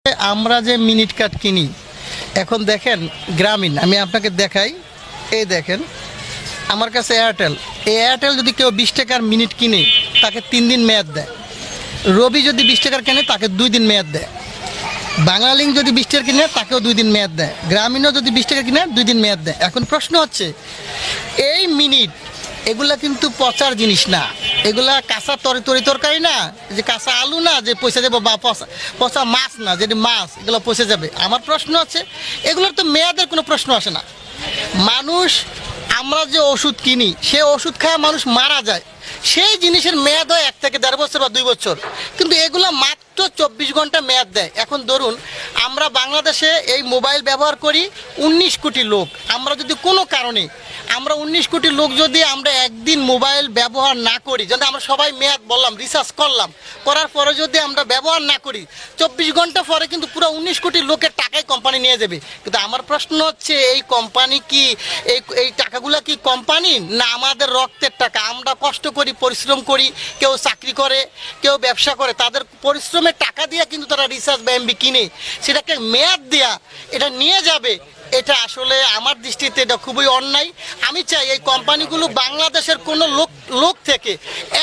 আমরা যে মিনিট কাট কিনি এখন দেখেন গ্রামীণ, আমি আপনাকে দেখাই, এই দেখেন আমার কাছে এয়ারটেল। এই এয়ারটেল যদি কেউ 20 টাকার মিনিট কিনে তাকে 3 দিন মেয়াদ দেয়। রবি যদি 20 টাকার কেনে তাকে 2 দিন মেয়াদ দেয়। বাংলালিংক যদি 20 টাকার কিনে তাকেও 2 দিন মেয়াদ দেয়। গ্রামীণও যদি 20 টাকা কিনে 2 দিন মেয়াদ দেয়। এখন প্রশ্ন হচ্ছে এই মিনিট এগুলা কিন্তু পচার জিনিস না, এগুলা কাঁচা তরকারি না, যে কাঁচা আলু না যে পয়সা যাবে, বা পচা মাছ না যেটি মাছ এগুলো পচে যাবে। আমার প্রশ্ন আছে এগুলোর তো মেয়াদের কোনো প্রশ্ন আসে না। মানুষ আমরা যে ওষুধ কিনি সে ওষুধ খায় মানুষ মারা যায়, সেই জিনিসের মেয়াদ হয় 1 থেকে 1.5 বছর বা 2 বছর, কিন্তু এগুলো মাত্র 24 ঘন্টা মেয়াদ দেয়। এখন ধরুন আমরা বাংলাদেশে এই মোবাইল ব্যবহার করি 19 কোটি লোক। আমরা যদি কোনো কারণে আমরা 19 কোটি লোক যদি আমরা একদিন মোবাইল ব্যবহার না করি, যদি আমরা সবাই মেয়াদ বললাম রিচার্জ করলাম, করার পরে যদি আমরা ব্যবহার না করি 24 ঘন্টা পরে কিন্তু পুরো 19 কোটি লোকের টাকাই কোম্পানি নিয়ে যাবে। কিন্তু আমার প্রশ্ন হচ্ছে এই কোম্পানি কি এই টাকাগুলো কি কোম্পানি না আমাদের রক্তের টাকা? আমরা কষ্ট করি, পরিশ্রম করি, কেউ চাকরি করে, কেউ ব্যবসা করে, তাদের পরিশ্রমের টাকা দিয়ে কিন্তু তারা রিচার্জ বা এমবি কিনে, সেটাকে মেয়াদ দেয়া এটা নিয়ে যাবে। এটা আসলে আমার দৃষ্টিতে এটা খুবই অন্যায়। আমি চাই এই কোম্পানিগুলো বাংলাদেশের কোনো লোক থেকে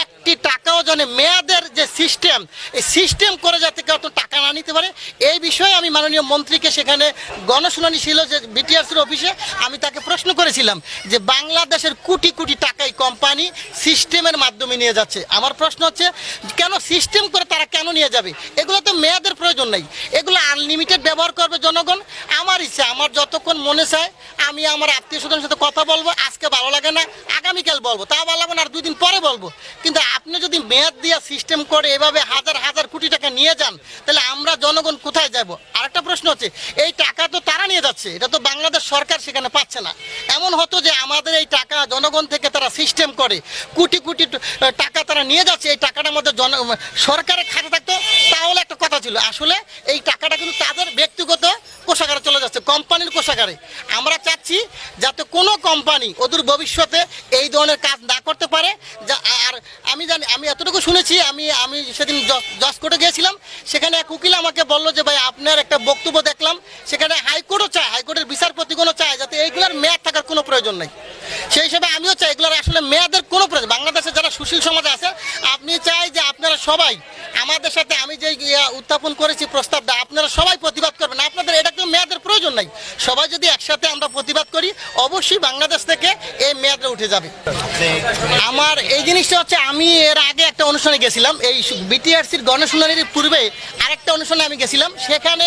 একটি টাকাও যেন মেয়াদের যে সিস্টেম, এই সিস্টেম করে যাতে কেউ টাকা না নিতে পারে, এই বিষয়ে আমি মাননীয় মন্ত্রীকে সেখানে গণশুনানি ছিল যে বিটিআরসির অফিসে, আমি তাকে প্রশ্ন করেছিলাম যে বাংলাদেশের কোটি কোটি টাকাই কোম্পানি সিস্টেমের মাধ্যমে নিয়ে যাচ্ছে। আমার প্রশ্ন হচ্ছে কেন সিস্টেম করে তারা কেন নিয়ে যাবে? এগুলো তো মেয়াদের প্রয়োজন নেই, এগুলো আনলিমিটেড ব্যবহার করবে জনগণ। আমার ইচ্ছা, আমার যতক্ষণ মনে চায় আমি আমার আত্মীয় স্বজনের সাথে কথা বলবো, আজকে ভালো লাগে না আগামীকাল বলবো, তা ভালো লাগবে না আর 2 দিন পরে বলবো। কিন্তু আপনি যদি মেয়াদ দিয়ে সিস্টেম করে এভাবে হাজার হাজার কোটি টাকা নিয়ে যান, তাহলে আমরা জনগণ কোথায় যাব? আরেকটা প্রশ্ন হচ্ছে এই টাকা তো তারা নিয়ে যাচ্ছে, এটা তো বাংলাদেশ সরকার সেখানে পাচ্ছে না। এমন হতো যে আমাদের এই টাকা জনগণ থেকে তারা সিস্টেম করে কোটি কোটি টাকা তারা নিয়ে যাচ্ছে, এই টাকাটার মধ্যে সরকারের খাতে থাকতো তাহলে একটা কথা ছিল। আসলে এই টাকাটা কিন্তু তাদের ব্যক্তিগত কোষাগারে চলে যাচ্ছে, কোম্পানির কোষাগারে। আমরা চাচ্ছি যাতে কোনো কোম্পানি অদূর ভবিষ্যতে এই ধরনের কাজ না করতে পারে। আর আমি এতটুকু শুনেছি, আমি সেদিন জজ কোর্টে গিয়েছিলাম, সেখানে এক উকিল আমাকে বললো যে ভাই আপনার একটা বক্তব্য দেখলাম, সেখানে হাইকোর্টও চায়, হাইকোর্টের বিচারপতিগণও চায় যাতে এইগুলোর মেয়াদ থাকার কোনো প্রয়োজন নেই। সেই হিসাবে আমিও চাই এগুলোর আসলে মেয়াদের কোনো প্রয়োজন। বাংলাদেশে যারা সুশীল সমাজ আছে আপনি চাই যে আপনারা সবাই আমাদের সাথে, আমি যে উত্থাপন করেছি প্রস্তাবটা, আপনারা সবাই প্রতিবাদ করবেন। আপনাদের এটা কোনো মেয়াদের প্রয়োজন নাই, সবাই যদি একসাথে আমরা প্রতিবাদ করি অবশ্যই বাংলাদেশ থেকে এই মেয়াদটা উঠে যাবে। আমার এই জিনিসটা হচ্ছে আমি এর আগে একটা অনুষ্ঠানে গেছিলাম, এই বিটিআরসির গণশুনানির পূর্বে আরেকটা অনুষ্ঠানে আমি গেছিলাম, সেখানে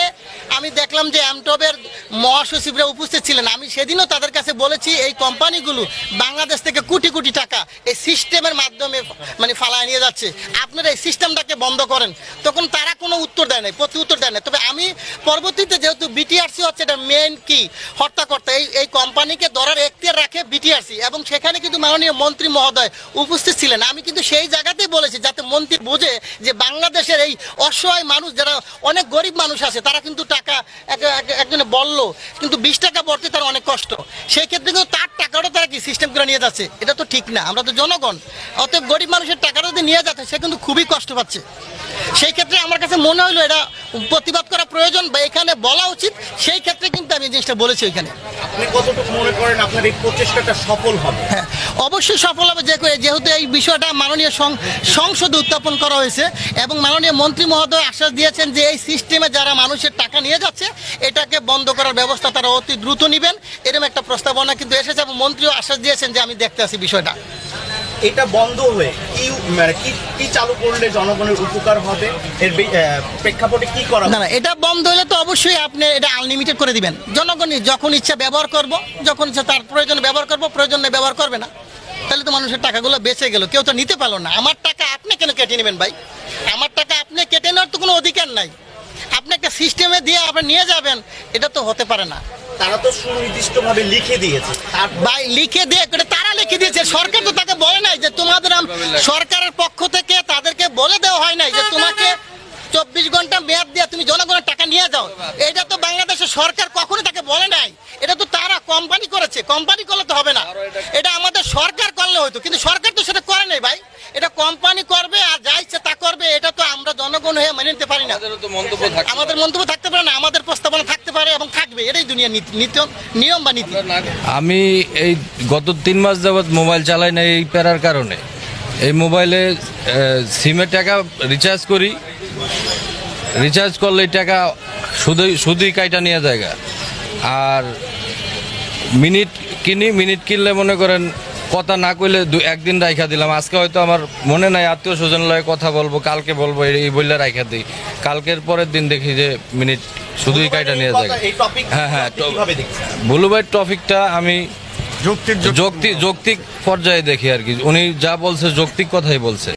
আমি দেখলাম যে এমটবের মহাসচিবরা উপস্থিত ছিলেন। আমি সেদিনও তাদের কাছে বলেছি এই কোম্পানিগুলো বাংলাদেশ থেকে কোটি কোটি টাকা এই সিস্টেমের মাধ্যমে মানে ফালায় নিয়ে যাচ্ছে, আপনারা এই সিস্টেমটাকে বন্ধ করেন। তখন তারা কোনো উত্তর দেয় নাই, প্রতি উত্তর দেয় না। তবে আমি পরবর্তীতে যেহেতু বিটিআরসি হচ্ছে এটা মেইন কি হর্তাকর্তা, এই কোম্পানিকে ধরার এখতিয়ার রাখে বিটিআরসি, এবং সেখানে কিন্তু মাননীয় মন্ত্রী মহোদয় উপস্থিত ছিলেন। আমি কিন্তু সেই জায়গাতেই বলেছি যাতে মন্ত্রী বোঝে যে বাংলাদেশের এই অসহায় মানুষ, যারা অনেক গরিব মানুষ আছে, তারা কিন্তু টাকা একজনে বলল কিন্তু 20 টাকা পড়তে তার অনেক কষ্ট, সেই ক্ষেত্রে কিন্তু তার টাকাটা তারা কি সিস্টেম করে নিয়ে যাচ্ছে, এটা তো ঠিক না। আমরা তো জনগণ, অতএব গরিব মানুষের টাকাটা যদি নিয়ে যাচ্ছে সে কিন্তু খুবই কষ্ট পাচ্ছে। সেই ক্ষেত্রে আমার কাছে মনে হলো এটা প্রতিবাদ করা প্রয়োজন বা এখানে বলা উচিত, সেই ক্ষেত্রে কিন্তু আমি জিনিসটা বলেছি। ওইখানে আপনি কতটুকু মনে করেন আপনার এই প্রচেষ্টাটা সফল হবে? হ্যাঁ, অবশ্যই সফল হবে, যেহেতু এই বিষয়টা মাননীয় সংসদে উত্থাপন করা হয়েছে এবং মাননীয় মন্ত্রী মহোদয় আশ্বাস দিয়েছেন যে এই সিস্টেমে যারা মানুষের টাকা নিয়ে যাচ্ছে এটাকে বন্ধ করার ব্যবস্থা তারা অতি দ্রুত নেবেন, এরকম একটা প্রস্তাবনা কিন্তু এসেছে এবং মন্ত্রীও আশ্বাস দিয়েছেন যে আমি দেখতে আসি বিষয়টা। এটা বন্ধ হয়ে কি চালু করলে জনগণের উপকার হবে, এর প্রেক্ষাপটে কি করা? না, এটা বন্ধ হলে তো অবশ্যই আপনি এটা আনলিমিটেড করে দিবেন, জনগণই যখন ইচ্ছা ব্যবহার করব, যখন ইচ্ছা তার প্রয়োজনে ব্যবহার করব, প্রয়োজনে ব্যবহার করবে না, তাহলে তো মানুষের টাকাগুলো বেঁচে গেল, কেউ তো নিতে পারলো না। আমার টাকা আপনি কেন কেটে নেবেন ভাই? আমার টাকা আপনি কেটে নেওয়ার তো কোনো অধিকার নাই, আপনি একটা সিস্টেমে দিয়ে আপনি নিয়ে যাবেন, এটা তো হতে পারে না। তারা তো সুনির্দিষ্টভাবে লিখে দিয়েছে, ভাই লিখে দিয়ে তারা লিখে দিয়েছে, সরকার তো তাকে বলে নাই যে তোমাদের, সরকারের পক্ষ থেকে তাদেরকে বলে দেওয়া হয় নাই যে তোমাকে 24 ঘন্টা মেয়াদ দিয়ে তুমি জনগণের টাকা নিয়ে যাও। এটা তো বাংলাদেশের সরকার কখনো তাকে বলে নাই, এটা তো তারা কোম্পানি করেছে, কোম্পানি করলে তো হবে না, এটা আমাদের সরকার করলে হয়তো, কিন্তু সরকার তো সেটা করে নাই ভাই, এটা কোম্পানি করবে আর যা ইচ্ছে তা করবে। থাকবে এটা তো আমরা জনগণ হয়ে মেনে নিতে পারি না। আমাদেরও তো মন্তব্য থাকে। আমাদের মন্তব্য থাকতে পারে না, আমাদের প্রস্তাবনা থাকতে পারে এবং থাকবে, এটাই দুনিয়ার নিয়ম বা নীতি। আমি এই গত 3 মাস যাবৎ মোবাইল চালাই না এই প্যারার কারণে। এই মোবাইলে সিমের টাকা রিচার্জ করি, রিচার্জ করলে এই টাকা শুধুই কাইটা নিয়ে জায়গা। আর মিনিট কিনলে মনে করেন কথা না কইলে একদিন রাইখা দিলাম। আজকে হয়তো আমার মনে নাই আত্মীয় স্বজন লয়ে কথা বলবো, কালকে বলবো, এই বললে রাইখা দিই। কালকের পরের দিন দেখি যে মিনিট শুধুই কাইটা নিয়ে যায়। এই টপিক হ্যাঁ, কিভাবে দেখছেন? বুলু ভাই টপিকটা আমি যৌক্তিক পর্যায়ে দেখি আর কি। উনি যা বলছে যৌক্তিক কথাই বলছে।